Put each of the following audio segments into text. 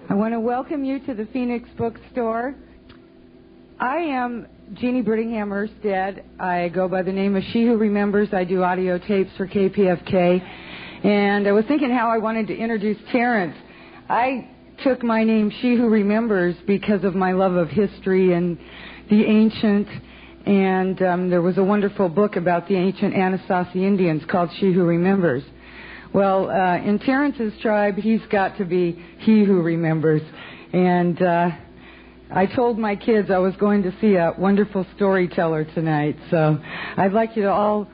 I want to welcome you to the Phoenix Bookstore. I am Jeannie Brittingham Erstead. I go by the name of She Who Remembers. I do audio tapes for KPFK. And I was thinking how I wanted to introduce Terence. I took my name She Who Remembers because of my love of history and the ancient. And there was a wonderful book about the ancient Anasazi Indians called She Who Remembers. Well, in Terence's tribe, he's got to be He Who Remembers. And I told my kids I was going to see a wonderful storyteller tonight. So I'd like you to all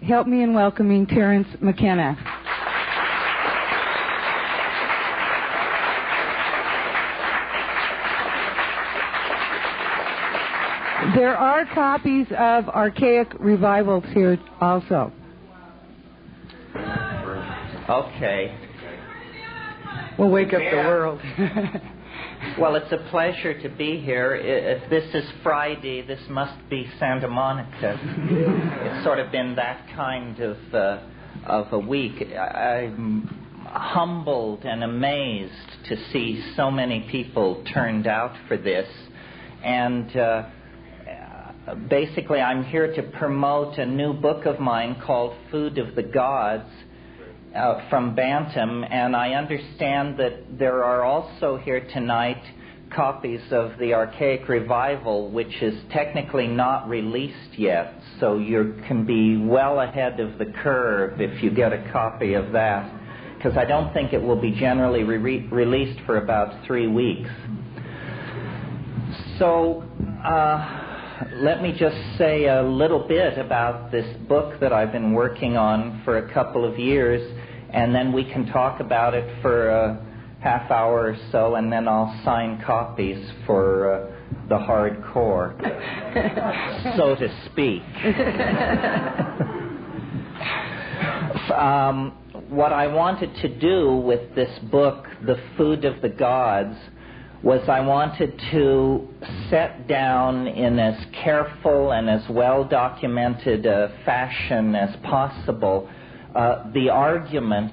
help me in welcoming Terence Mckenna. There are copies of Archaic Revivals here also. Okay. We'll wake up the world. Well, it's a pleasure to be here. If this is Friday, this must be Santa Monica. It's sort of been that kind of a week. I'm humbled and amazed to see so many people turned out for this. And basically, I'm here to promote a new book of mine called Food of the Gods, from Bantam, and I understand that there are also here tonight copies of the Archaic Revival, which is technically not released yet, so you can be well ahead of the curve if you get a copy of that, because I don't think it will be generally released for about 3 weeks. So let me just say a little bit about this book that I've been working on for a couple of years, and then we can talk about it for a half hour or so, and then I'll sign copies for the hardcore, so to speak. What I wanted to do with this book, The Food of the Gods, was I wanted to set down in as careful and as well-documented a fashion as possible the argument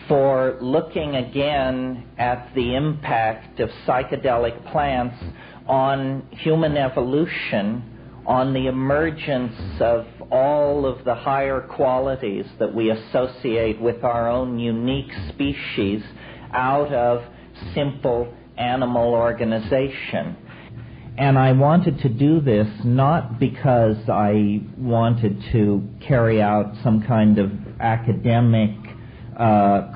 for looking again at the impact of psychedelic plants on human evolution, on the emergence of all of the higher qualities that we associate with our own unique species out of simple animal organization. And I wanted to do this not because I wanted to carry out some kind of academic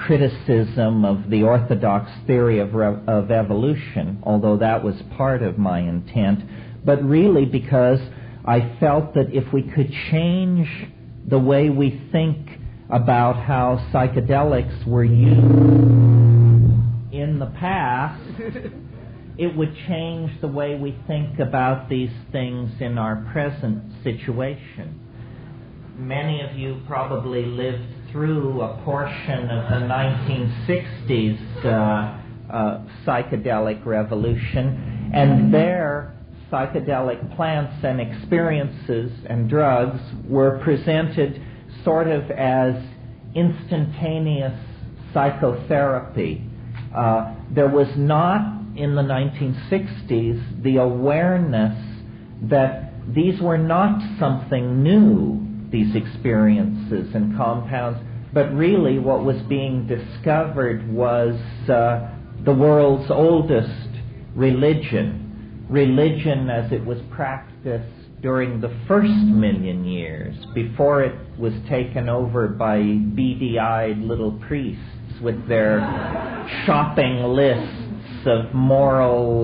criticism of the orthodox theory of evolution, although that was part of my intent, but really because I felt that if we could change the way we think about how psychedelics were used in the past, it would change the way we think about these things in our present situation. Many of you probably lived through a portion of the 1960s psychedelic revolution, and there psychedelic plants and experiences and drugs were presented sort of as instantaneous psychotherapy. There was not in the 1960s the awareness that these were not something new, these experiences and compounds, but really what was being discovered was the world's oldest religion as it was practiced during the first million years, before it was taken over by beady-eyed little priests with their shopping lists of moral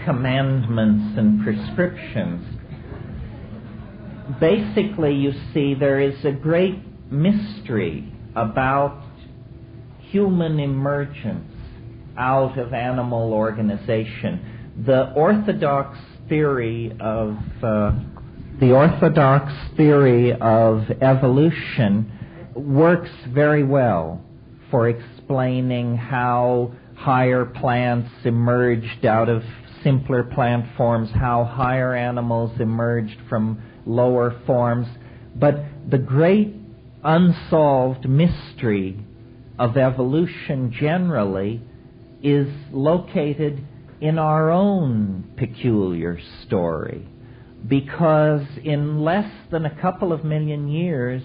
commandments and prescriptions. Basically, you see, there is a great mystery about human emergence out of animal organization. The orthodox theory of evolution works very well for explaining how higher plants emerged out of simpler plant forms, how higher animals emerged from lower forms. But the great unsolved mystery of evolution generally is located in our own peculiar story, because in less than a couple of million years,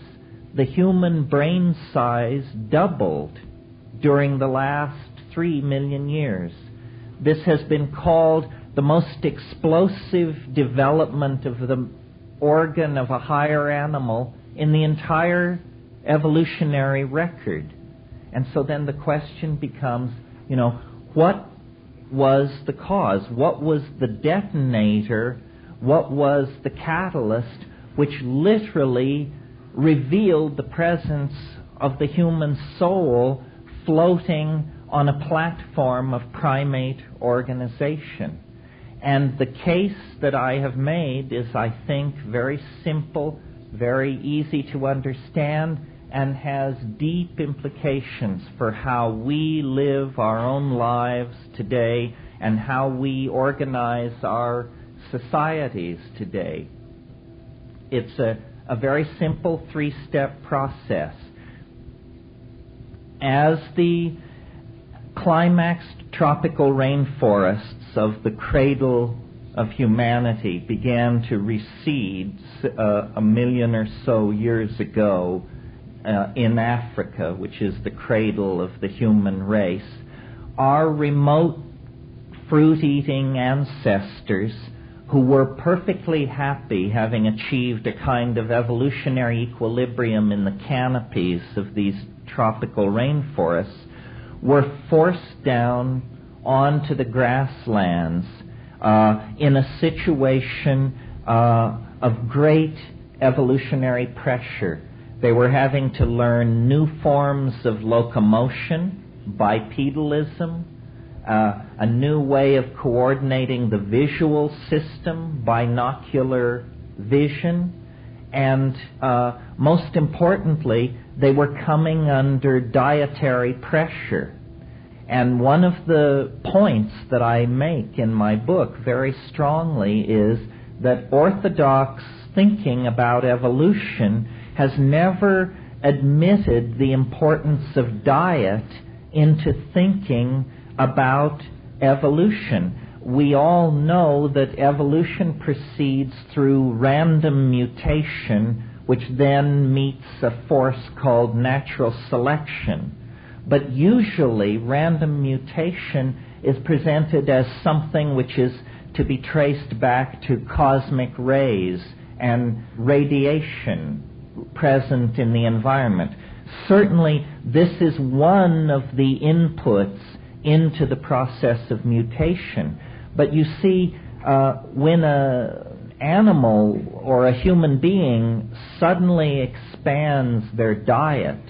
the human brain size doubled during the last 3 million years. This has been called the most explosive development of the organ of a higher animal in the entire evolutionary record. And so then the question becomes, what was the cause? What was the detonator? What was the catalyst which literally revealed the presence of the human soul floating on a platform of primate organization? And the case that I have made is, I think, very simple, very easy to understand, and has deep implications for how we live our own lives today and how we organize our societies today. It's a very simple 3-step process. As the climaxed tropical rainforests of the cradle of humanity began to recede 1 million or so years ago in Africa, which is the cradle of the human race, our remote fruit-eating ancestors, who were perfectly happy having achieved a kind of evolutionary equilibrium in the canopies of these tropical rainforests, were forced down onto the grasslands in a situation of great evolutionary pressure. They were having to learn new forms of locomotion, bipedalism, a new way of coordinating the visual system, binocular vision, and most importantly, they were coming under dietary pressure. And one of the points that I make in my book very strongly is that orthodox thinking about evolution has never admitted the importance of diet into thinking about evolution. We all know that evolution proceeds through random mutation, which then meets a force called natural selection. But usually random mutation is presented as something which is to be traced back to cosmic rays and radiation present in the environment. Certainly, this is one of the inputs into the process of mutation. But you see, when an animal or a human being suddenly expands their diet,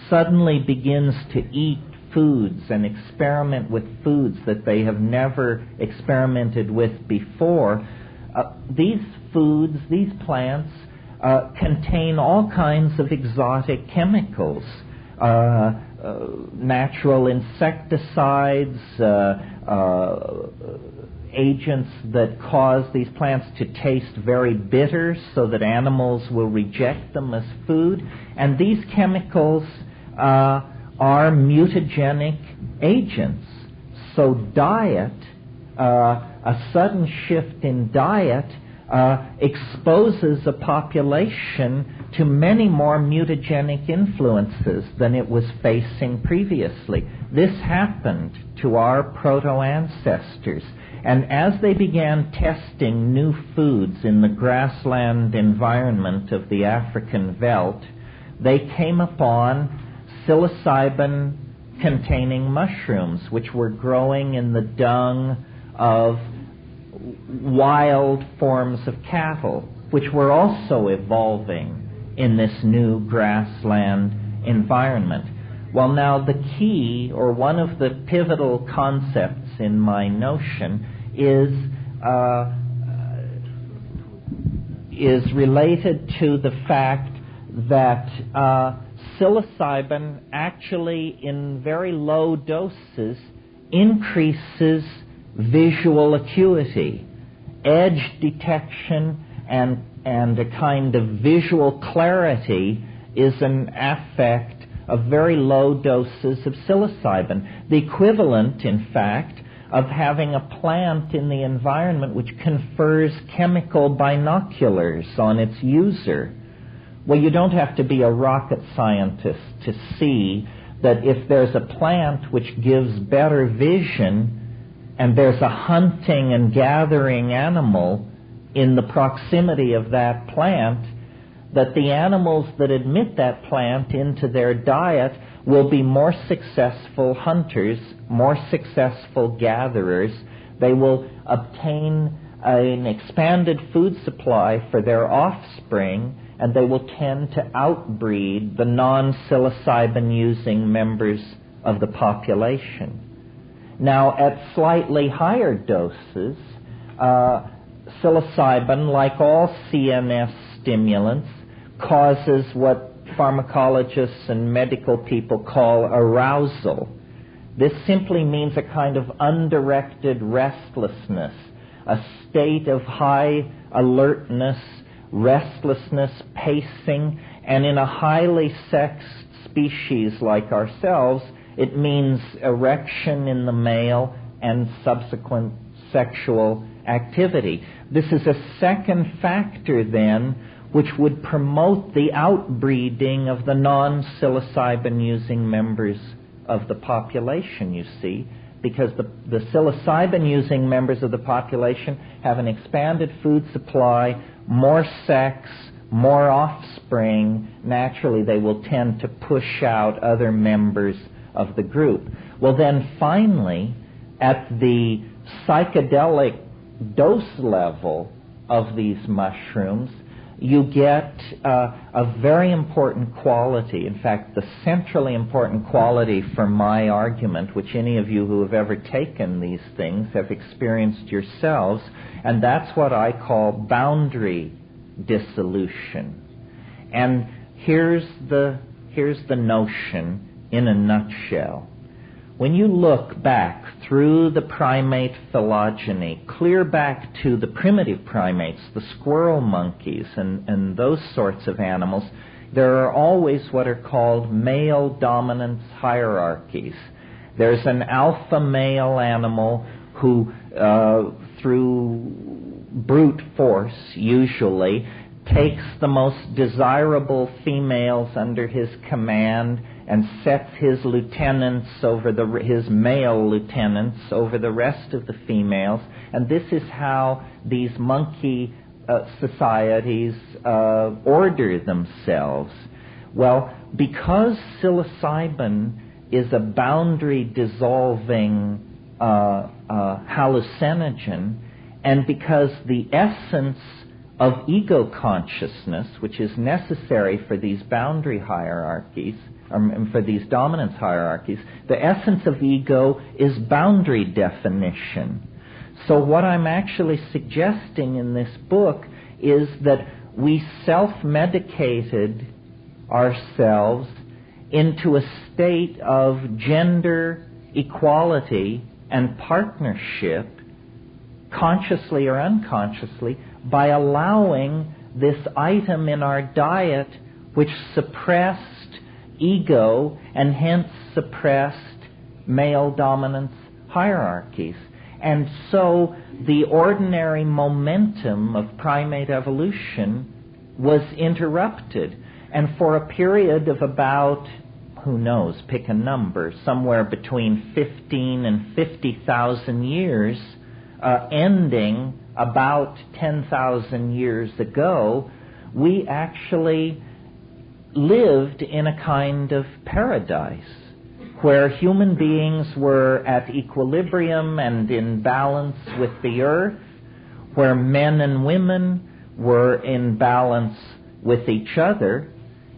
suddenly begins to eat foods and experiment with foods that they have never experimented with before, these foods, these plants, contain all kinds of exotic chemicals, natural insecticides, agents that cause these plants to taste very bitter so that animals will reject them as food. And these chemicals are mutagenic agents. So diet, a sudden shift in diet, exposes a population to many more mutagenic influences than it was facing previously. This happened to our proto-ancestors. And as they began testing new foods in the grassland environment of the African veldt, they came upon psilocybin-containing mushrooms, which were growing in the dung of wild forms of cattle, which were also evolving in this new grassland environment. Well, now the key, or one of the pivotal concepts in my notion, is related to the fact that psilocybin actually, in very low doses, increases visual acuity, edge detection, and a kind of visual clarity is an affect of very low doses of psilocybin, the equivalent, in fact, of having a plant in the environment which confers chemical binoculars on its user. Well, you don't have to be a rocket scientist to see that if there's a plant which gives better vision and there's a hunting and gathering animal in the proximity of that plant, that the animals that admit that plant into their diet will be more successful hunters, more successful gatherers. They will obtain an expanded food supply for their offspring, and they will tend to outbreed the non-psilocybin using members of the population. Now, at slightly higher doses, psilocybin, like all CNS stimulants, causes what pharmacologists and medical people call arousal. This simply means a kind of undirected restlessness, a state of high alertness, restlessness, pacing, and in a highly sexed species like ourselves, it means erection in the male and subsequent sexual activity. This is a second factor, then, which would promote the outbreeding of the non-psilocybin using members of the population, you see, because the psilocybin using members of the population have an expanded food supply, more sex, more offspring. Naturally, they will tend to push out other members of the group. Well, then finally, at the psychedelic dose level of these mushrooms, you get a very important quality, in fact, the centrally important quality for my argument, which any of you who have ever taken these things have experienced yourselves, and that's what I call boundary dissolution. And here's the notion in a nutshell. When you look back through the primate phylogeny, clear back to the primitive primates, the squirrel monkeys and those sorts of animals, there are always what are called male dominance hierarchies. There's an alpha male animal who, through brute force usually, takes the most desirable females under his command and sets his lieutenants over his male lieutenants over the rest of the females. And this is how these monkey societies order themselves. Well, because psilocybin is a boundary dissolving hallucinogen, and because the essence of ego consciousness, which is necessary for these boundary hierarchies, for these dominance hierarchies, the essence of ego is boundary definition. So what I'm actually suggesting in this book is that we self-medicated ourselves into a state of gender equality and partnership, consciously or unconsciously, by allowing this item in our diet which suppressed ego and hence suppressed male dominance hierarchies. And so the ordinary momentum of primate evolution was interrupted. And for a period of about, who knows, pick a number, somewhere between 15 and 50,000 years, ending about 10,000 years ago, we actually lived in a kind of paradise where human beings were at equilibrium and in balance with the earth, where men and women were in balance with each other.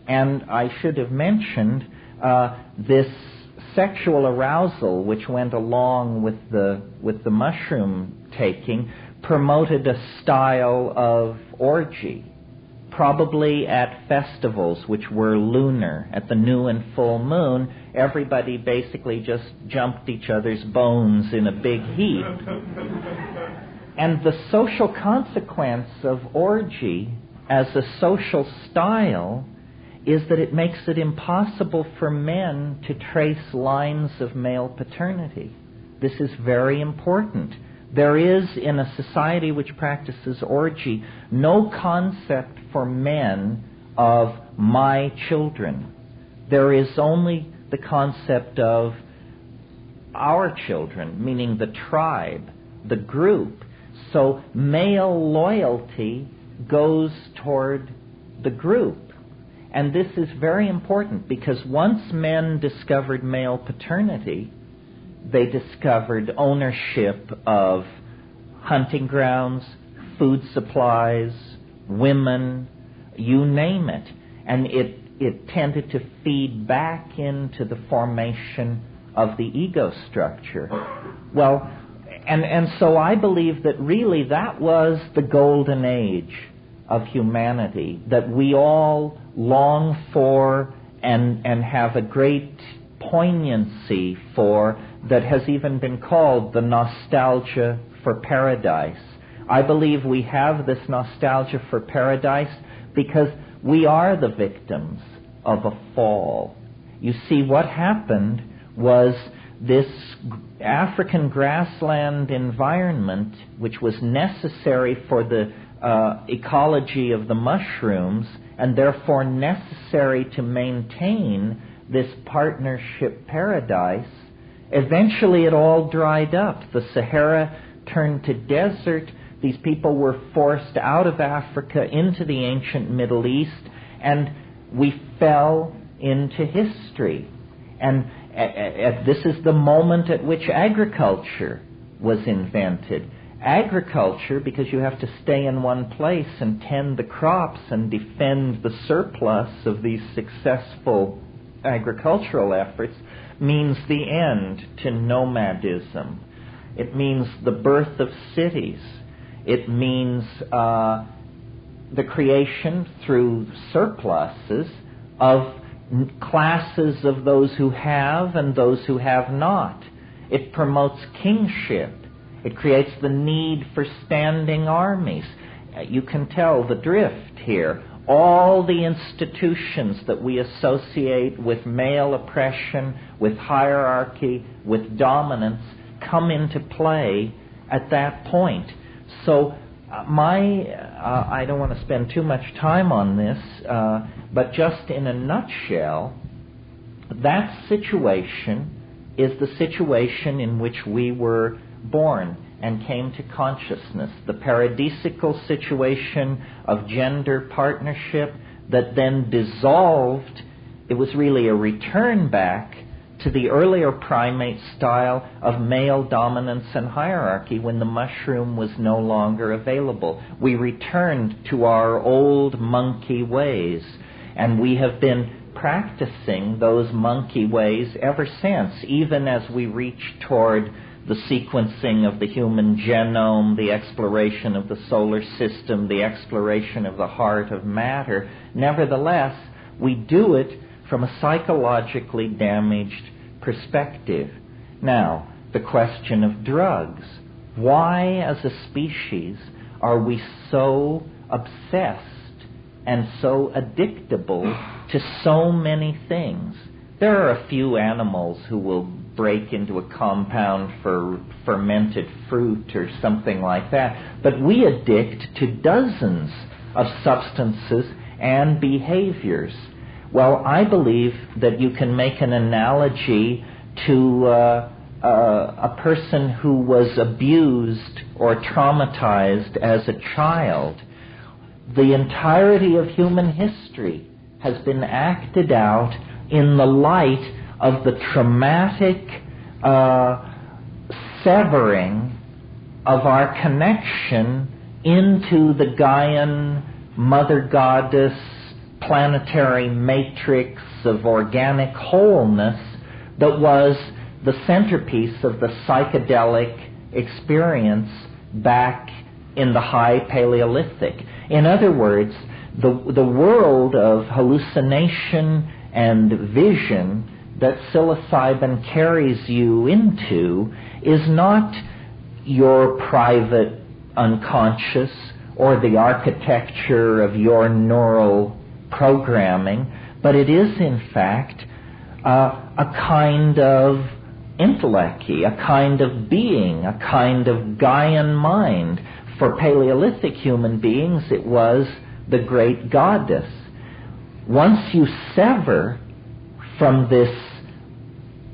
And I should have mentioned this sexual arousal which went along with the mushroom taking promoted a style of orgy, probably at festivals which were lunar. At the new and full moon, everybody basically just jumped each other's bones in a big heap. And the social consequence of orgy as a social style is that it makes it impossible for men to trace lines of male paternity. This is very important. There is, in a society which practices orgy, no concept for men of my children. There is only the concept of our children, meaning the tribe, the group. So male loyalty goes toward the group. And this is very important because once men discovered male paternity, they discovered ownership of hunting grounds, food supplies, women, you name it. And it tended to feed back into the formation of the ego structure. Well, and so I believe that really that was the golden age of humanity, that we all long for and have a great poignancy for, that has even been called the nostalgia for paradise. I believe we have this nostalgia for paradise because we are the victims of a fall. You see, what happened was this African grassland environment, which was necessary for the ecology of the mushrooms, and therefore necessary to maintain this partnership paradise, eventually it all dried up. The Sahara turned to desert. These people were forced out of Africa into the ancient Middle East, and we fell into history. And this is the moment at which agriculture was invented. Agriculture, because you have to stay in one place and tend the crops and defend the surplus of these successful agricultural efforts, means the end to nomadism. It means the birth of cities. It means the creation through surpluses of classes of those who have and those who have not. It promotes kingship. It creates the need for standing armies. You can tell the drift here. All the institutions that we associate with male oppression, with hierarchy, with dominance, come into play at that point. So I don't want to spend too much time on this, but just in a nutshell, that situation is the situation in which we were born and came to consciousness. The paradisical situation of gender partnership that then dissolved. It was really a return back to the earlier primate style of male dominance and hierarchy when the mushroom was no longer available. We returned to our old monkey ways, and we have been practicing those monkey ways ever since, even as we reach toward the sequencing of the human genome, the exploration of the solar system, the exploration of the heart of matter. Nevertheless, we do it from a psychologically damaged perspective. Now, the question of drugs. Why, as a species, are we so obsessed and so addictable to so many things? There are a few animals who will break into a compound for fermented fruit or something like that, but we addict to dozens of substances and behaviors. Well, I believe that you can make an analogy to a person who was abused or traumatized as a child. The entirety of human history has been acted out in the light of the traumatic severing of our connection into the Gaian mother goddess planetary matrix of organic wholeness that was the centerpiece of the psychedelic experience back in the high Paleolithic. In other words, the world of hallucination and vision that psilocybin carries you into is not your private unconscious or the architecture of your neural programming, but it is in fact a kind of intellect, a kind of being, a kind of Gaian mind. For Paleolithic human beings, it was the great goddess. Once you sever from this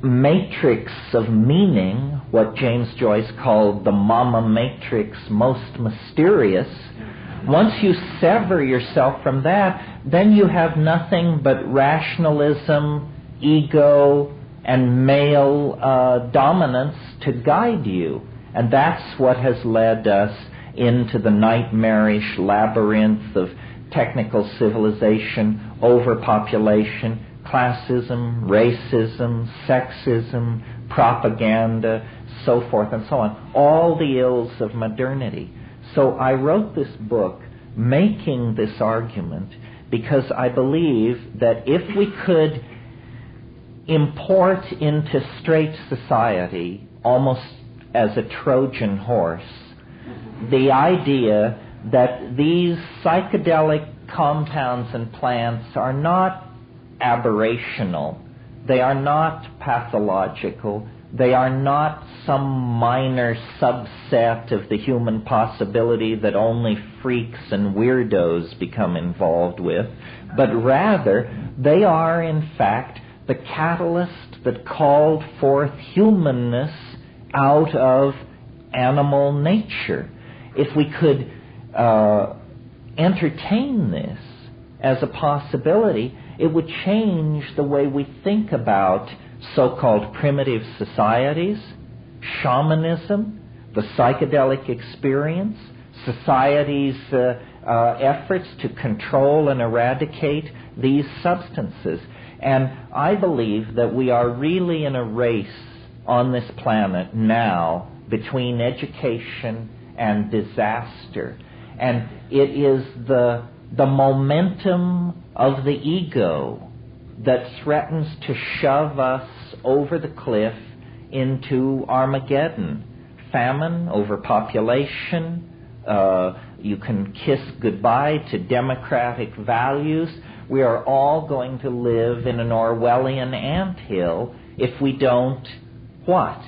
matrix of meaning, what James Joyce called the mama matrix, most mysterious, once you sever yourself from that, then you have nothing but rationalism, ego, and male dominance to guide you. And that's what has led us into the nightmarish labyrinth of technical civilization, overpopulation, classism, racism, sexism, propaganda, so forth and so on. All the ills of modernity. So I wrote this book making this argument because I believe that if we could import into straight society, almost as a Trojan horse, the idea that these psychedelic compounds and plants are not aberrational, they are not pathological, they are not some minor subset of the human possibility that only freaks and weirdos become involved with, but rather they are in fact the catalyst that called forth humanness out of animal nature. If we could entertain this as a possibility, it would change the way we think about so-called primitive societies, shamanism, the psychedelic experience, society's efforts to control and eradicate these substances. And I believe that we are really in a race on this planet now between education and disaster. And it is the momentum of the ego that threatens to shove us over the cliff into Armageddon. Famine, overpopulation, you can kiss goodbye to democratic values. We are all going to live in an Orwellian anthill if we don't, what?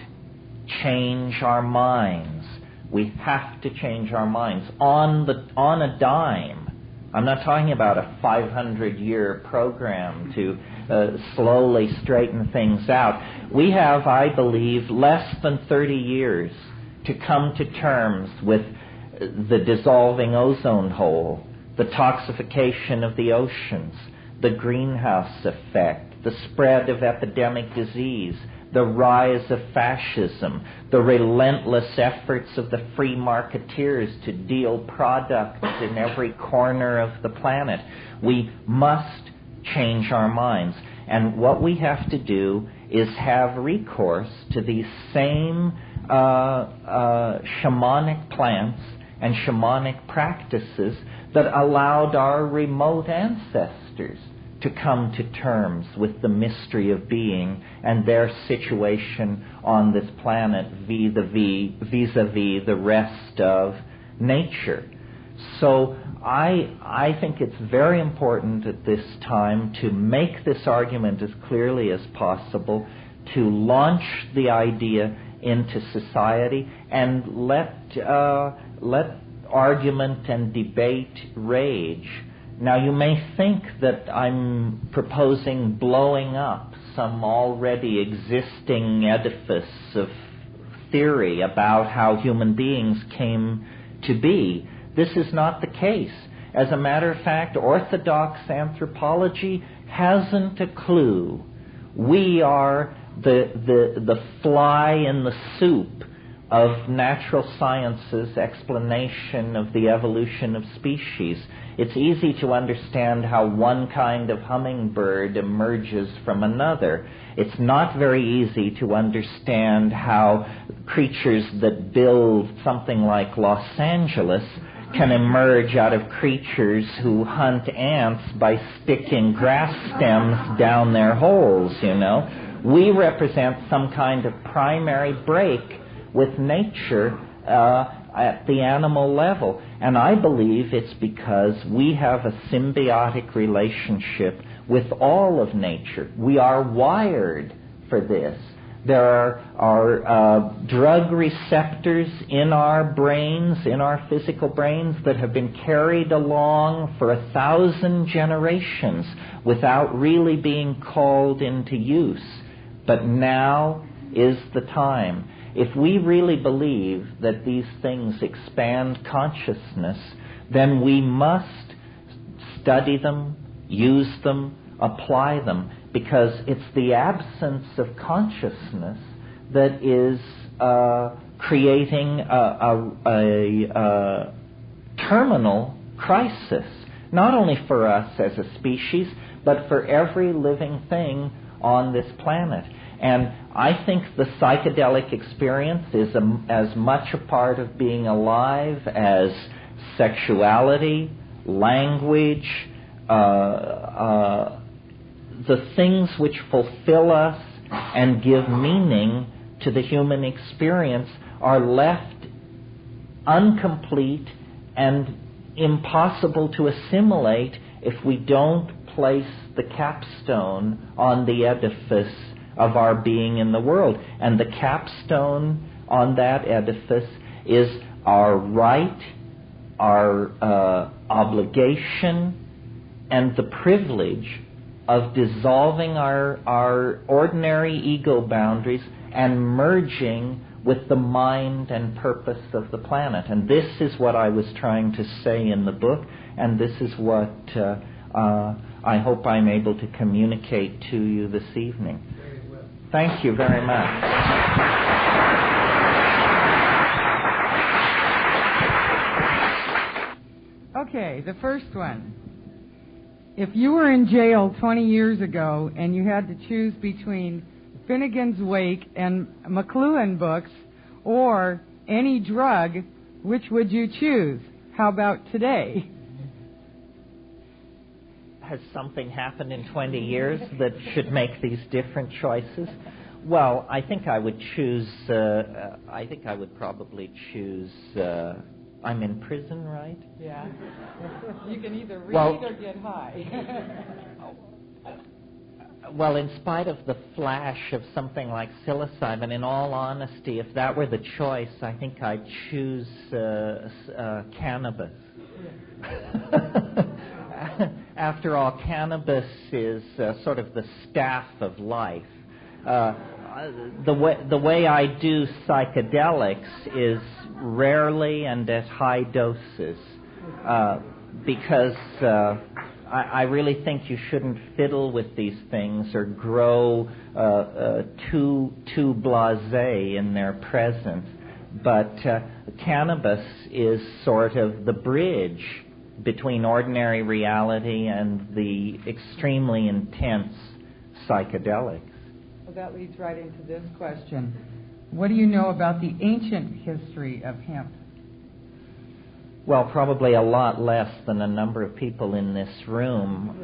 Change our minds. We have to change our minds on a dime. I'm not talking about a 500-year program to slowly straighten things out. We have, I believe, less than 30 years to come to terms with the dissolving ozone hole, the toxification of the oceans, the greenhouse effect, the spread of epidemic disease, the rise of fascism, the relentless efforts of the free marketeers to deal products in every corner of the planet. We must change our minds. And what we have to do is have recourse to these same shamanic plants and shamanic practices that allowed our remote ancestors to come to terms with the mystery of being and their situation on this planet vis-a-vis the rest of nature. So I think it's very important at this time to make this argument as clearly as possible, to launch the idea into society and let argument and debate rage. Now, you may think that I'm proposing blowing up some already existing edifice of theory about how human beings came to be. This is not the case. As a matter of fact, orthodox anthropology hasn't a clue. We are the fly in the soup of natural science's explanation of the evolution of species. It's easy to understand how one kind of hummingbird emerges from another. It's not very easy to understand how creatures that build something like Los Angeles can emerge out of creatures who hunt ants by sticking grass stems down their holes, you know. We represent some kind of primary break with nature at the animal level. And I believe it's because we have a symbiotic relationship with all of nature. We are wired for this. There are drug receptors in our brains, in our physical brains, that have been carried along for 1,000 generations without really being called into use. But now is the time. If we really believe that these things expand consciousness, then we must study them, use them, apply them, because it's the absence of consciousness that is creating a terminal crisis, not only for us as a species, but for every living thing on this planet. And I think the psychedelic experience is as much a part of being alive as sexuality, language, the things which fulfill us and give meaning to the human experience are left incomplete and impossible to assimilate if we don't place the capstone on the edifice of our being in the world. And the capstone on that edifice is our right, our obligation, and the privilege of dissolving our ordinary ego boundaries and merging with the mind and purpose of the planet. And this is what I was trying to say in the book, and this is what I hope I'm able to communicate to you this evening. Very well. Thank you very much. Okay, the first one. If you were in jail 20 years ago and you had to choose between Finnegan's Wake and McLuhan books or any drug, which would you choose? How about today? Has something happened in 20 years that should make these different choices? Well, I think I would choose, I would probably choose, I'm in prison, right? Yeah. You can either read or get high. Well, in spite of the flash of something like psilocybin, in all honesty, if that were the choice, I think I'd choose cannabis. After all, cannabis is sort of the staff of life. The way I do psychedelics is rarely and at high doses, because I really think you shouldn't fiddle with these things or grow too blasé in their presence. But cannabis is sort of the bridge between ordinary reality and the extremely intense psychedelics. Well, that leads right into this question. What do you know about the ancient history of hemp? Well, probably a lot less than a number of people in this room.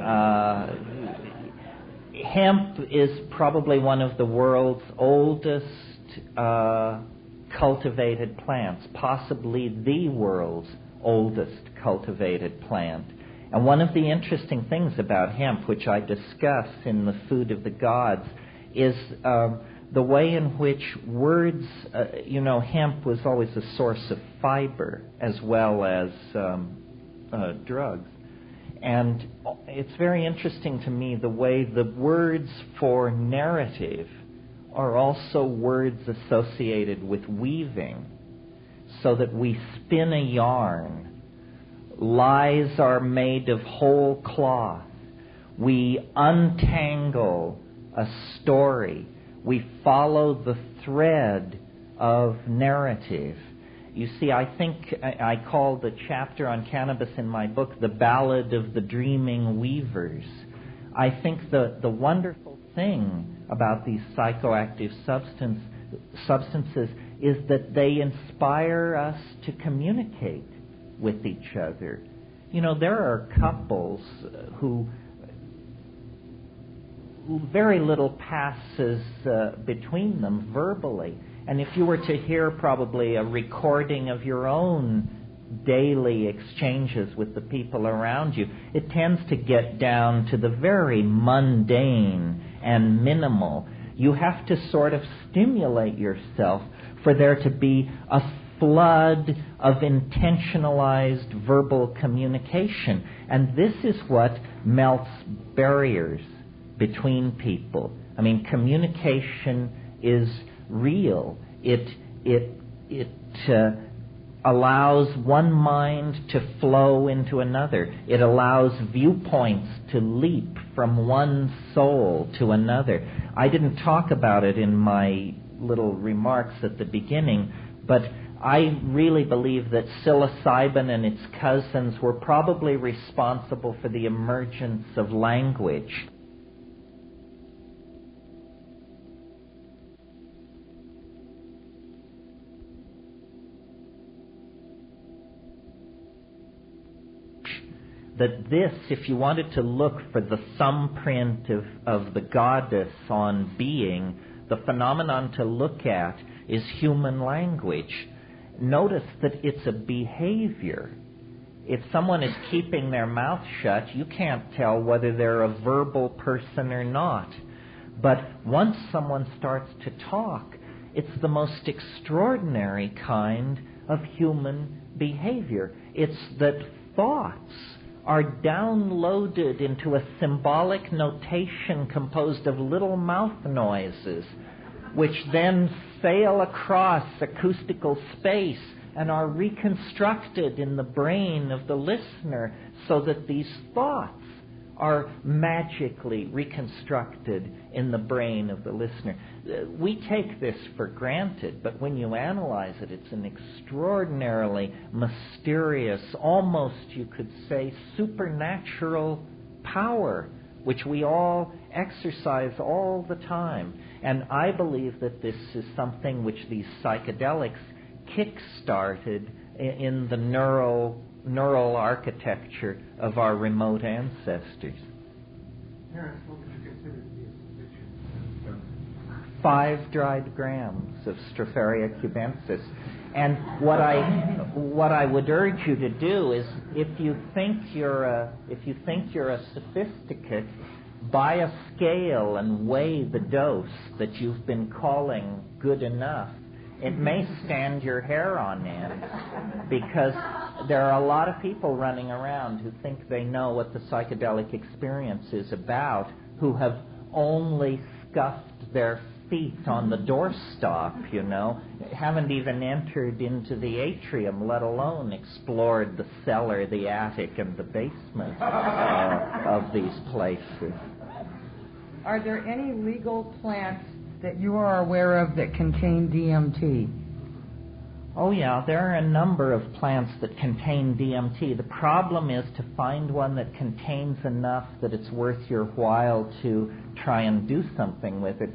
Hemp is probably one of the world's oldest cultivated plants, possibly the world's oldest cultivated plant. And one of the interesting things about hemp, which I discuss in The Food of the Gods, is the way in which words, hemp was always a source of fiber as well as drugs. And it's very interesting to me the way the words for narrative are also words associated with weaving, so that we spin a yarn. Lies are made of whole cloth. We untangle a story. We follow the thread of narrative. You see, I think I call the chapter on cannabis in my book The Ballad of the Dreaming Weavers. I think the wonderful thing about these psychoactive substances is that they inspire us to communicate with each other. You know, there are couples who very little passes between them verbally. And if you were to hear probably a recording of your own daily exchanges with the people around you, it tends to get down to the very mundane and minimal. You have to sort of stimulate yourself for there to be a flood of intentionalized verbal communication. And this is what melts barriers between people. I mean, communication is real. It allows one mind to flow into another. It allows viewpoints to leap from one soul to another. I didn't talk about it in my little remarks at the beginning, but I really believe that psilocybin and its cousins were probably responsible for the emergence of language. That this, if you wanted to look for the thumbprint of the goddess on being, the phenomenon to look at is human language. Notice that it's a behavior. If someone is keeping their mouth shut, you can't tell whether they're a verbal person or not. But once someone starts to talk, it's the most extraordinary kind of human behavior. It's that thoughts are downloaded into a symbolic notation composed of little mouth noises, which then sail across acoustical space and are reconstructed in the brain of the listener so that these thoughts are magically reconstructed in the brain of the listener. We take this for granted, but when you analyze it, it's an extraordinarily mysterious, almost you could say supernatural power, which we all exercise all the time. And I believe that this is something which these psychedelics kick-started in the neural architecture of our remote ancestors. Terence, what would you consider to be a sufficient 5 dried grams of Stropharia cubensis. And what I would urge you to do is, if you think you're a sophisticate, buy a scale and weigh the dose that you've been calling good enough. It may stand your hair on end, because there are a lot of people running around who think they know what the psychedelic experience is about, who have only scuffed their feet on the doorstop, haven't even entered into the atrium, let alone explored the cellar, the attic, and the basement of these places. Are there any legal plants that you are aware of that contain DMT? Oh yeah, there are a number of plants that contain DMT. The problem is to find one that contains enough that it's worth your while to try and do something with it.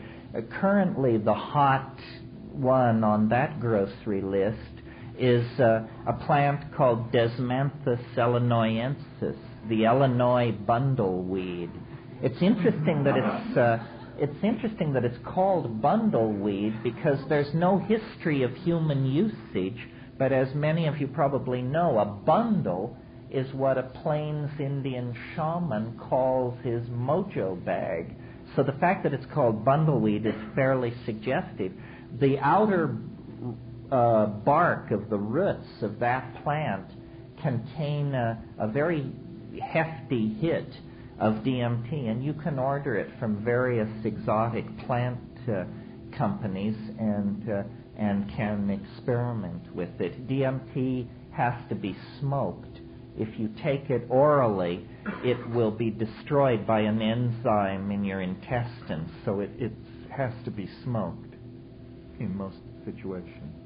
Currently, the hot one on that grocery list is a plant called Desmanthus illinoisensis, the Illinois bundleweed. It's interesting that it's called bundleweed because there's no history of human usage, but as many of you probably know, a bundle is what a Plains Indian shaman calls his mojo bag. So the fact that it's called bundleweed is fairly suggestive. The outer bark of the roots of that plant contain a very hefty hit of DMT, and you can order it from various exotic plant companies and can experiment with it. DMT has to be smoked. If you take it orally, it will be destroyed by an enzyme in your intestines, so it has to be smoked in most situations.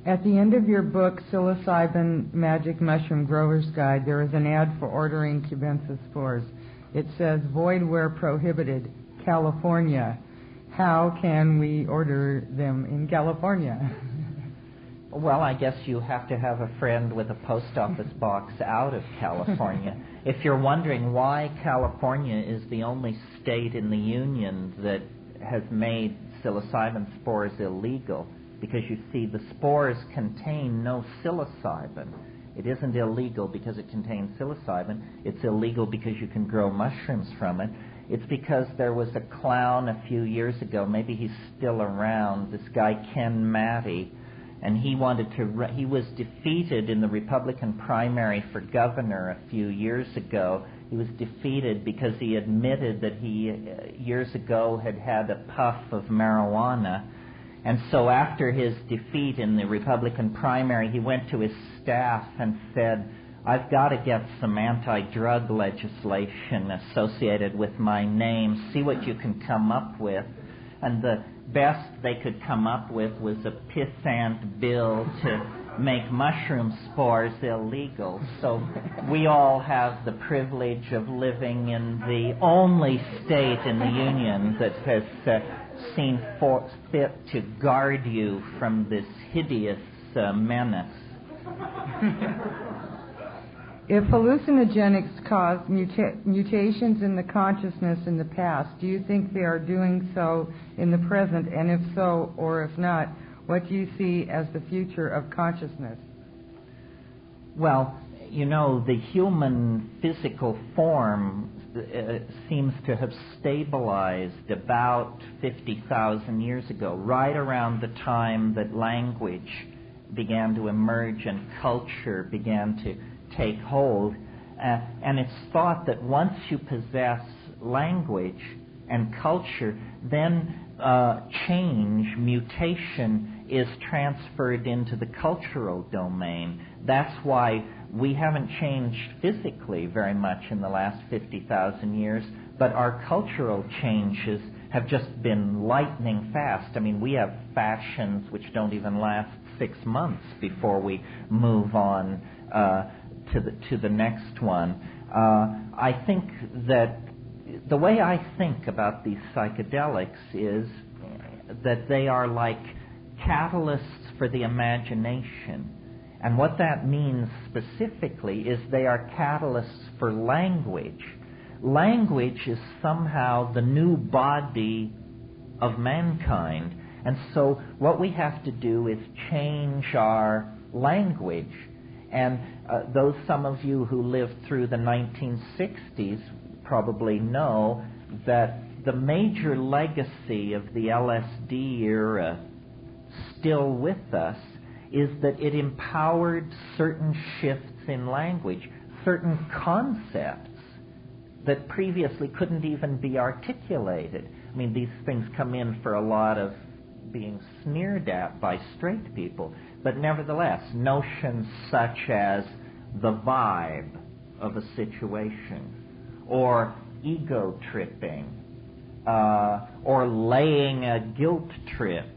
At the end of your book, Psilocybin Magic Mushroom Grower's Guide, there is an ad for ordering cubensis spores. It says, void where prohibited, California. How can we order them in California? Well, I guess you have to have a friend with a post office box out of California. If you're wondering why California is the only state in the union that has made psilocybin spores illegal, because you see, the spores contain no psilocybin. It isn't illegal because it contains psilocybin. It's illegal because you can grow mushrooms from it. It's because there was a clown a few years ago, maybe he's still around, this guy Ken Matty, and he was defeated in the Republican primary for governor a few years ago. He was defeated because he admitted that he, years ago, had a puff of marijuana. And so after his defeat in the Republican primary, he went to his staff and said, I've got to get some anti-drug legislation associated with my name. See what you can come up with. And the best they could come up with was a pissant bill to make mushroom spores illegal. So we all have the privilege of living in the only state in the Union that has seen fit to guard you from this hideous menace. If hallucinogenics caused mutations in the consciousness in the past, do you think they are doing so in the present? And if so, or if not, what do you see as the future of consciousness? Well, you know, the human physical form seems to have stabilized about 50,000 years ago, right around the time that language began to emerge and culture began to take hold. And it's thought that once you possess language and culture, then mutation is transferred into the cultural domain. That's why we haven't changed physically very much in the last 50,000 years, but our cultural changes have just been lightning fast. I mean, we have fashions which don't even last 6 months before we move on to the next one. I think that the way I think about these psychedelics is that they are like catalysts for the imagination. And what that means specifically is they are catalysts for language. Language is somehow the new body of mankind. And so what we have to do is change our language. And some of you who lived through the 1960s probably know that the major legacy of the LSD era, still with us, is that it empowered certain shifts in language, certain concepts that previously couldn't even be articulated. I mean, these things come in for a lot of being sneered at by straight people, but nevertheless, notions such as the vibe of a situation, or ego tripping, or laying a guilt trip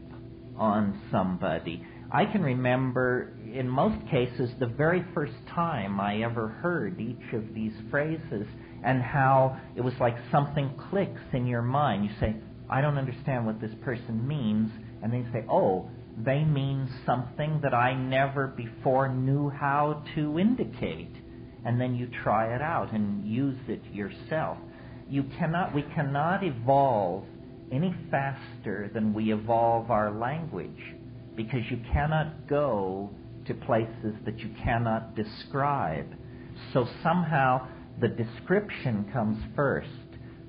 on somebody. I can remember, in most cases, the very first time I ever heard each of these phrases and how it was like something clicks in your mind. You say, I don't understand what this person means, and then you say, oh, they mean something that I never before knew how to indicate. And then you try it out and use it yourself. We cannot evolve any faster than we evolve our language, because you cannot go to places that you cannot describe. So somehow the description comes first.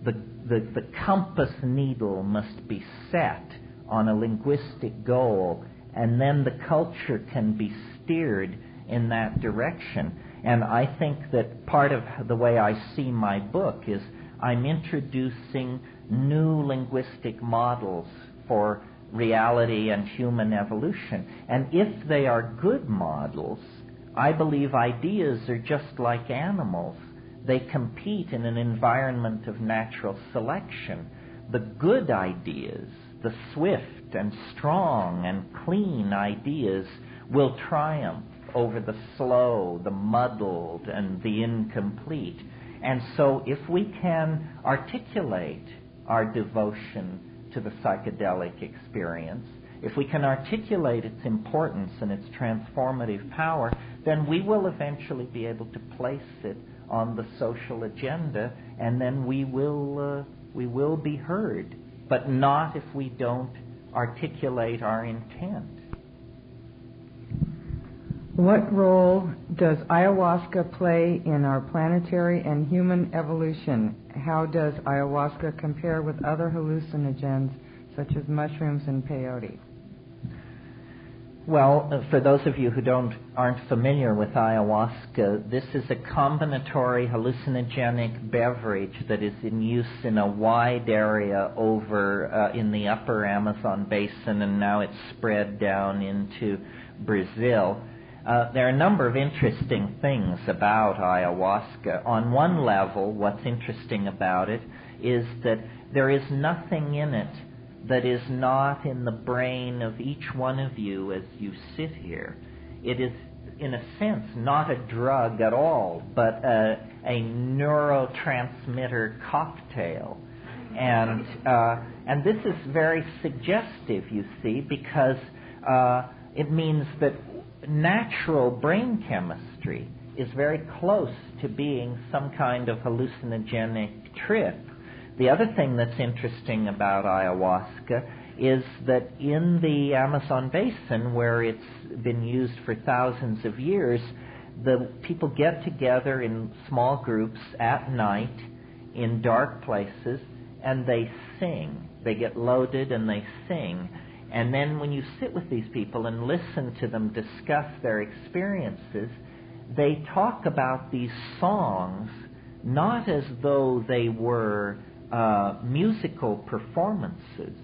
The compass needle must be set on a linguistic goal, and then the culture can be steered in that direction. And I think that part of the way I see my book is I'm introducing new linguistic models for reality and human evolution. And if they are good models, I believe ideas are just like animals. They compete in an environment of natural selection. The good ideas, the swift and strong and clean ideas, will triumph over the slow, the muddled, and the incomplete. And so if we can articulate our devotion to the psychedelic experience, if we can articulate its importance and its transformative power, then we will eventually be able to place it on the social agenda, and then we will be heard, but not if we don't articulate our intent. What role does ayahuasca play in our planetary and human evolution? How does ayahuasca compare with other hallucinogens such as mushrooms and peyote? Well, for those of you who aren't familiar with ayahuasca, this is a combinatory hallucinogenic beverage that is in use in a wide area over in the upper Amazon basin, and now it's spread down into Brazil. There are a number of interesting things about ayahuasca. On one level, what's interesting about it is that there is nothing in it that is not in the brain of each one of you as you sit here. It is, in a sense, not a drug at all, but a neurotransmitter cocktail. And this is very suggestive, you see, because it means that natural brain chemistry is very close to being some kind of hallucinogenic trip. The other thing that's interesting about ayahuasca is that in the Amazon basin, where it's been used for thousands of years, the people get together in small groups at night in dark places, and they sing. They get loaded and they sing. And then when you sit with these people and listen to them discuss their experiences, they talk about these songs not as though they were musical performances,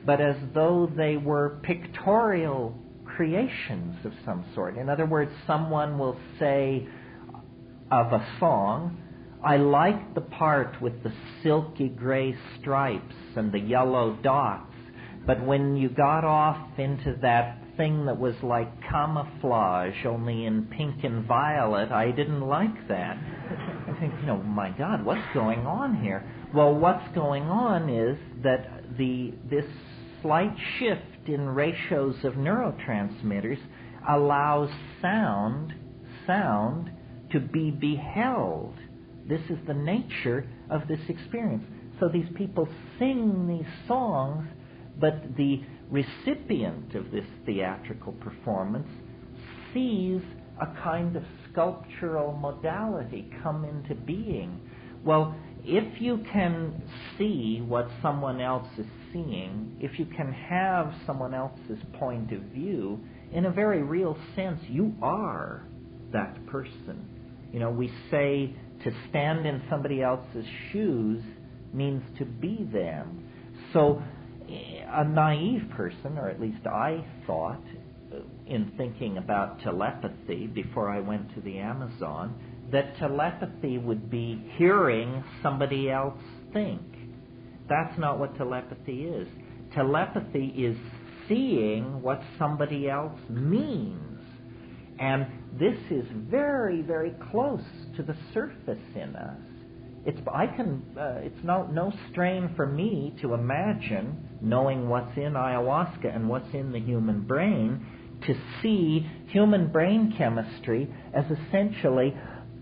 but as though they were pictorial creations of some sort. In other words, someone will say of a song, I like the part with the silky gray stripes and the yellow dots, but when you got off into that thing that was like camouflage, only in pink and violet, I didn't like that. I think, my God, what's going on here? Well, what's going on is that this slight shift in ratios of neurotransmitters allows sound to be beheld. This is the nature of this experience. So these people sing these songs, but the recipient of this theatrical performance sees a kind of sculptural modality come into being. Well, if you can see what someone else is seeing, if you can have someone else's point of view, in a very real sense, you are that person. We say to stand in somebody else's shoes means to be them. So a naive person, or at least I thought, in thinking about telepathy before I went to the Amazon, that telepathy would be hearing somebody else think. That's not what telepathy is. Telepathy is seeing what somebody else means. And this is very, very close to the surface in us. It's no strain for me to imagine, knowing what's in ayahuasca and what's in the human brain, to see human brain chemistry as essentially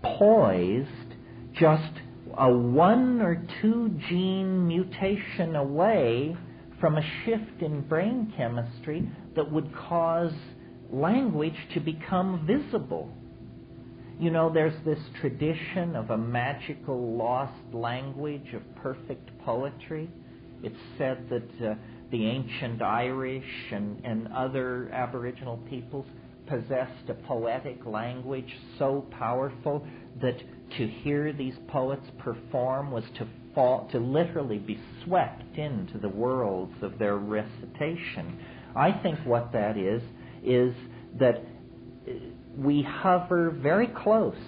poised just a 1 or 2 gene mutation away from a shift in brain chemistry that would cause language to become visible. There's this tradition of a magical lost language of perfect poetry. It's said that the ancient Irish and other Aboriginal peoples possessed a poetic language so powerful that to hear these poets perform was to literally be swept into the worlds of their recitation. I think what that is that we hover very close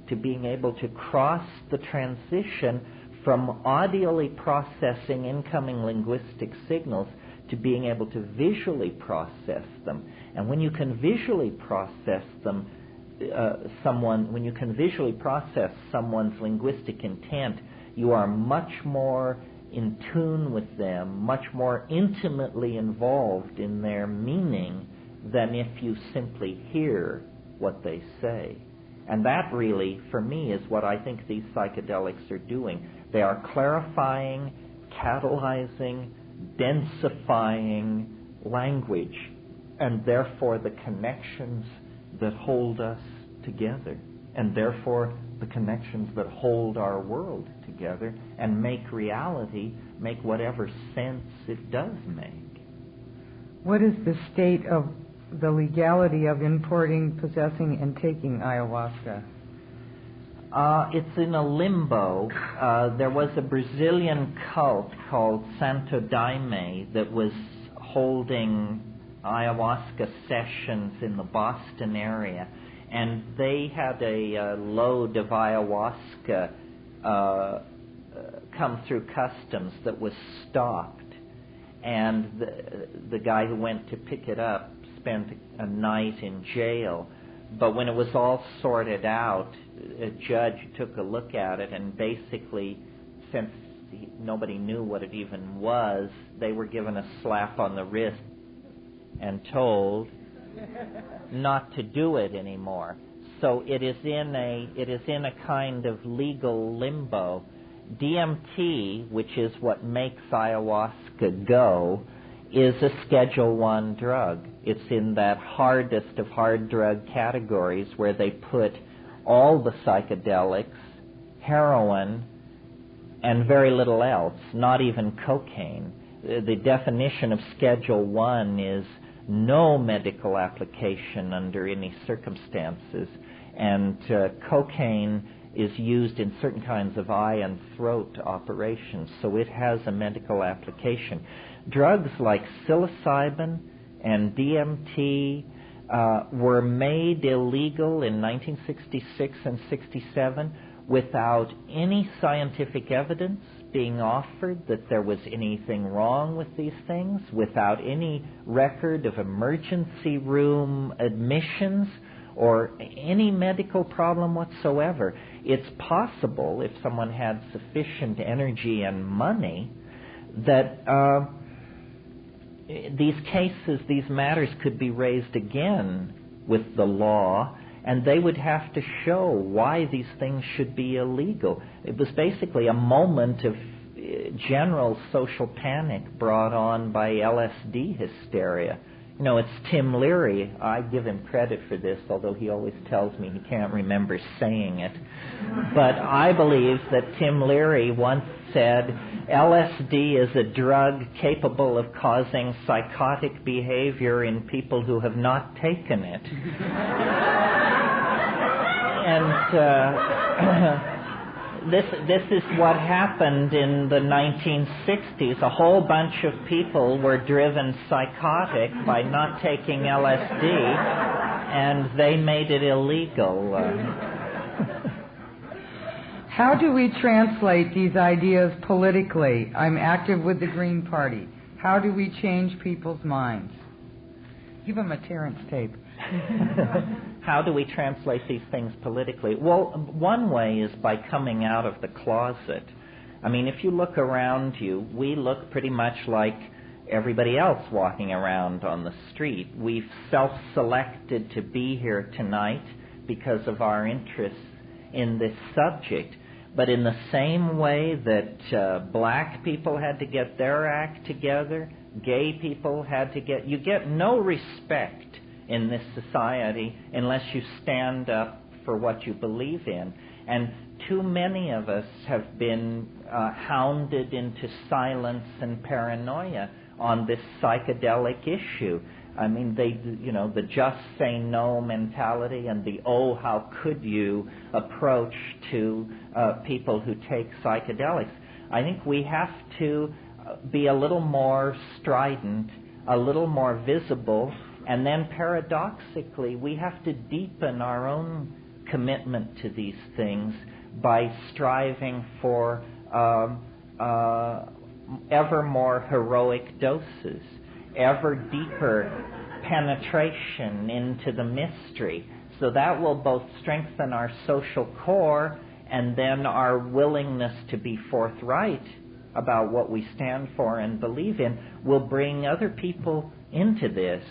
to being able to cross the transition from audially processing incoming linguistic signals to being able to visually process them. And when you can visually process them, when you can visually process someone's linguistic intent, you are much more in tune with them, much more intimately involved in their meaning than if you simply hear what they say. And that really, for me, is what I think these psychedelics are doing. They are clarifying, catalyzing, densifying language, and therefore the connections that hold us together, and therefore the connections that hold our world together and make reality make whatever sense it does make. What is the state of the legality of importing, possessing, and taking ayahuasca? It's in a limbo. There was a Brazilian cult called Santo Daime that was holding ayahuasca sessions in the Boston area, and they had a load of ayahuasca come through customs that was stopped, and the guy who went to pick it up spent a night in jail. But when it was all sorted out, a judge took a look at it, and basically, since nobody knew what it even was, they were given a slap on the wrist and told not to do it anymore. So it is in a kind of legal limbo. DMT, which is what makes ayahuasca go, is a Schedule 1 drug. It's in that hardest of hard drug categories where they put all the psychedelics, heroin, and very little else, not even cocaine. The definition of Schedule 1 is no medical application under any circumstances, and cocaine is used in certain kinds of eye and throat operations, so it has a medical application. Drugs like psilocybin and DMT were made illegal in 1966 and 67 without any scientific evidence being offered that there was anything wrong with these things, without any record of emergency room admissions or any medical problem whatsoever. It's possible, if someone had sufficient energy and money, that these cases, these matters could be raised again with the law, and they would have to show why these things should be illegal. It was basically a moment of general social panic brought on by LSD hysteria. You know, it's Tim Leary. I give him credit for this, although he always tells me he can't remember saying it. But I believe that Tim Leary once said, LSD is a drug capable of causing psychotic behavior in people who have not taken it. And this is what happened in the 1960s. A whole bunch of people were driven psychotic by not taking LSD, and they made it illegal. How do we translate these ideas politically? I'm active with the Green Party. How do we change people's minds? Give them a Terence tape. How do we translate these things politically? Well, one way is by coming out of the closet. I mean, if you look around you, we look pretty much like everybody else walking around on the street. We've self-selected to be here tonight because of our interest in this subject. But in the same way that black people had to get their act together, gay people had to you get no respect in this society unless you stand up for what you believe in. And too many of us have been hounded into silence and paranoia on this psychedelic issue. I mean, the just say no mentality and the oh, how could you approach to people who take psychedelics. I think we have to be a little more strident, a little more visible, and then paradoxically, we have to deepen our own commitment to these things by striving for ever more heroic doses, ever deeper penetration into the mystery. So that will both strengthen our social core and then our willingness to be forthright about what we stand for and believe in will bring other people into this.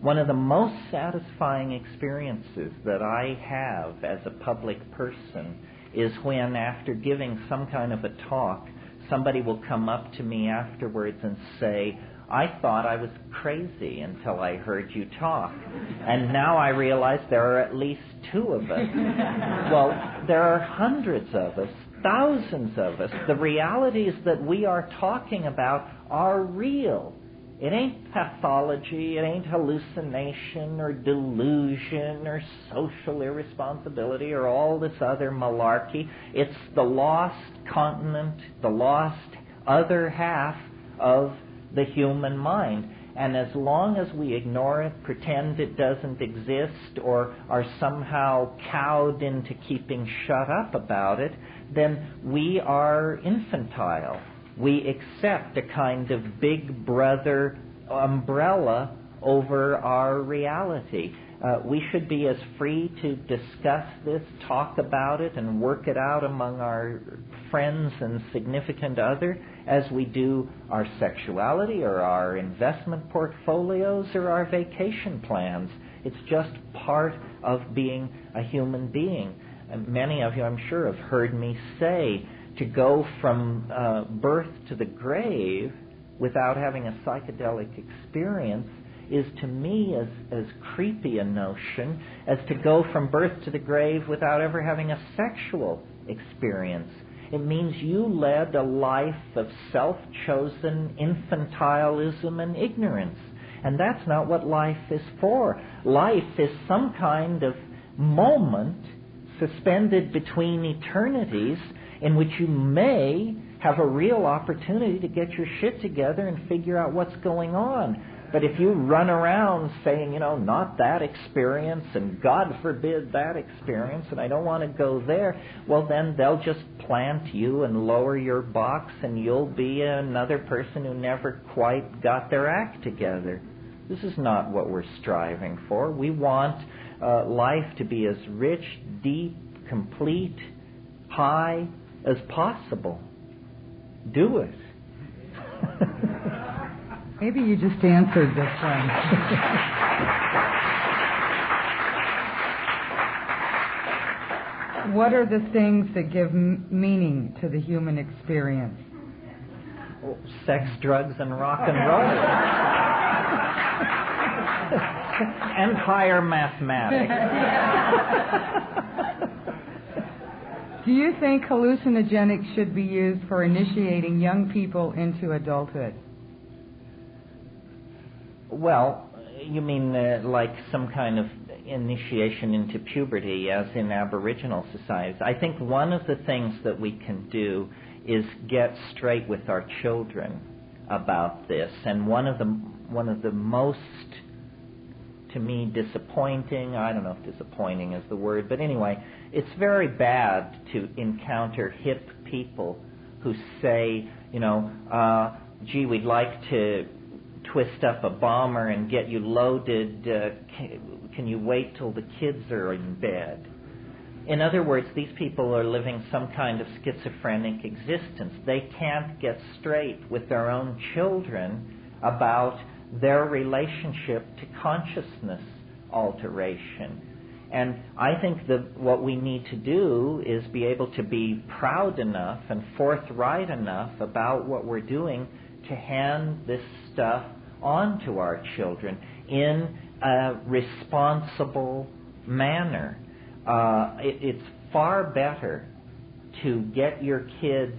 One of the most satisfying experiences that I have as a public person is when, after giving some kind of a talk, somebody will come up to me afterwards and say, I thought I was crazy until I heard you talk. And now I realize there are at least two of us. Well, there are hundreds of us, thousands of us. The realities that we are talking about are real. It ain't pathology, it ain't hallucination or delusion or social irresponsibility or all this other malarkey. It's the lost continent, the lost other half of the human mind. And as long as we ignore it, pretend it doesn't exist, or are somehow cowed into keeping shut up about it, then we are infantile. We accept a kind of big brother umbrella over our reality. We should be as free to discuss this, talk about it, and work it out among our friends and significant other as we do our sexuality or our investment portfolios or our vacation plans. It's just part of being a human being. And many of you, I'm sure, have heard me say to go from birth to the grave without having a psychedelic experience is, to me, as creepy a notion as to go from birth to the grave without ever having a sexual experience. It means you led a life of self-chosen infantilism and ignorance. And that's not what life is for. Life is some kind of moment suspended between eternities in which you may have a real opportunity to get your shit together and figure out what's going on. But if you run around saying, not that experience, and God forbid that experience, and I don't want to go there, well, then they'll just plant you and lower your box, and you'll be another person who never quite got their act together. This is not what we're striving for. We want life to be as rich, deep, complete, high as possible. Do it. Maybe you just answered this one. What are the things that give meaning to the human experience? Oh, sex, drugs, and rock and roll. And higher mathematics. Do you think hallucinogenics should be used for initiating young people into adulthood? Well, you mean like some kind of initiation into puberty, as in Aboriginal societies? I think one of the things that we can do is get straight with our children about this. And one of the most, to me, disappointing, I don't know if disappointing is the word, but anyway, it's very bad to encounter hip people who say, gee, we'd like to twist up a bomber and get you loaded. Can you wait till the kids are in bed? In other words, these people are living some kind of schizophrenic existence. They can't get straight with their own children about their relationship to consciousness alteration. And I think that what we need to do is be able to be proud enough and forthright enough about what we're doing to hand this stuff on to our children in a responsible manner. It's far better to get your kids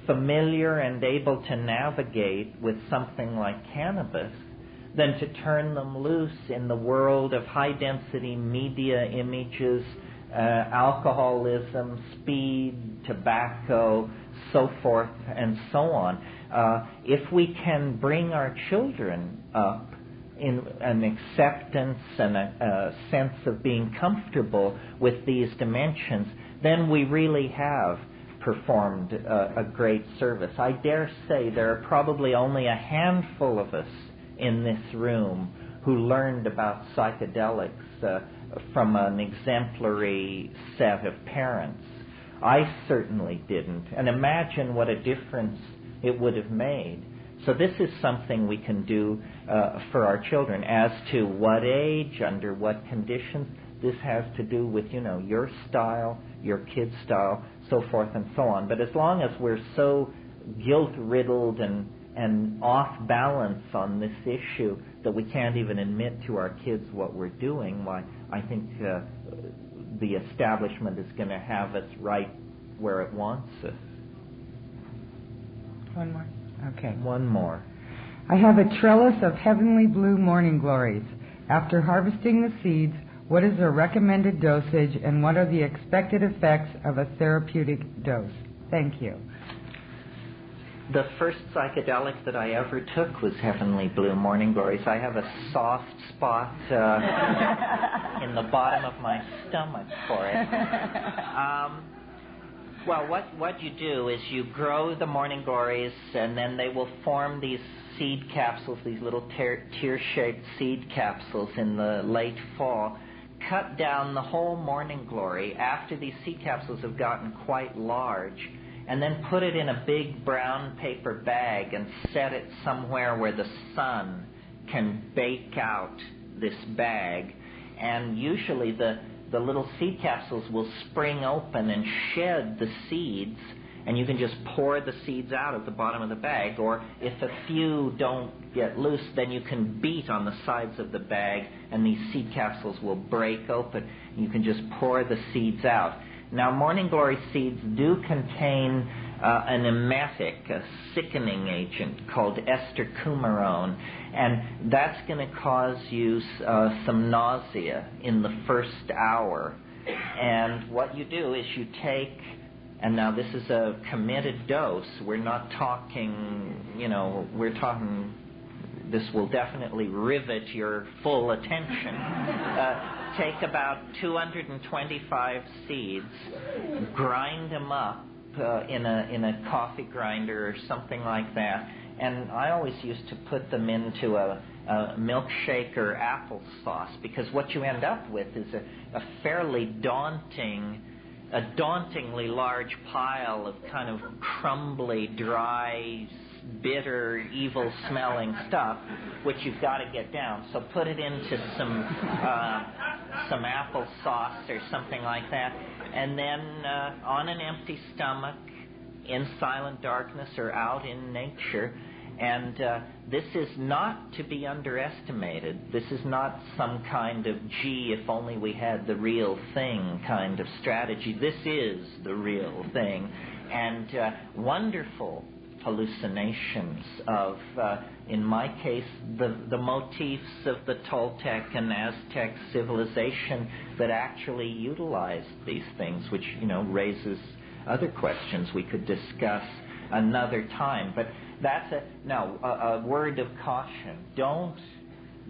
familiar and able to navigate with something like cannabis than to turn them loose in the world of high-density media images, alcoholism, speed, tobacco, so forth and so on. If we can bring our children up in an acceptance and a sense of being comfortable with these dimensions, then we really have performed a great service. I dare say there are probably only a handful of us in this room who learned about psychedelics from an exemplary set of parents. I certainly didn't. And imagine what a difference it would have made. So this is something we can do for our children. As to what age, under what conditions, this has to do with, your style, your kid's style, so forth and so on. But as long as we're so guilt-riddled and and off balance on this issue that we can't even admit to our kids what we're doing, why I think the establishment is going to have us right where it wants us. One more. Okay. One more. I have a trellis of heavenly blue morning glories. After harvesting the seeds, what is their recommended dosage and what are the expected effects of a therapeutic dose? Thank you. The first psychedelic that I ever took was heavenly blue morning glories. I have a soft spot in the bottom of my stomach for it. Well, what you do is you grow the morning glories, and then they will form these seed capsules, these little tear-shaped seed capsules in the late fall. Cut down the whole morning glory after these seed capsules have gotten quite large, and then put it in a big brown paper bag and set it somewhere where the sun can bake out this bag. And usually the little seed capsules will spring open and shed the seeds, and you can just pour the seeds out at the bottom of the bag, or if a few don't get loose, then you can beat on the sides of the bag and these seed capsules will break open. You can just pour the seeds out. Now, morning glory seeds do contain an emetic, a sickening agent called estercumarone, and that's going to cause you some nausea in the first hour. And what you do is you take, and now this is a committed dose, we're not talking, we're talking, this will definitely rivet your full attention. Take about 225 seeds, grind them up in a coffee grinder or something like that, and I always used to put them into a milkshake or applesauce, because what you end up with is a fairly dauntingly large pile of kind of crumbly, dry, bitter, evil-smelling stuff, which you've got to get down. So put it into some applesauce or something like that, and then on an empty stomach, in silent darkness or out in nature. And this is not to be underestimated. This is not some kind of, gee, if only we had the real thing kind of strategy. This is the real thing. And wonderful hallucinations of, in my case, the motifs of the Toltec and Aztec civilization that actually utilized these things, which, raises other questions we could discuss another time. But that's a word of caution. Don't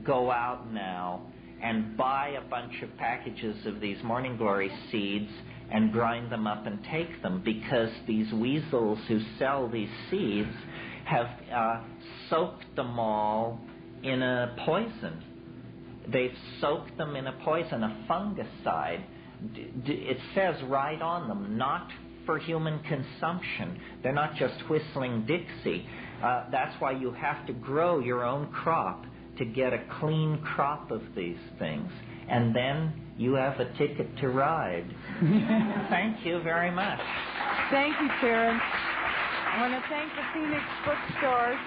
go out now and buy a bunch of packages of these morning glory seeds and grind them up and take them, because these weasels who sell these seeds have soaked them all in a poison. They've soaked them in a poison, a fungicide. It says right on them, not for human consumption. They're not just whistling Dixie. That's why you have to grow your own crop to get a clean crop of these things. And then you have a ticket to ride. Thank you very much. Thank you, Terence. I want to thank the Phoenix Bookstores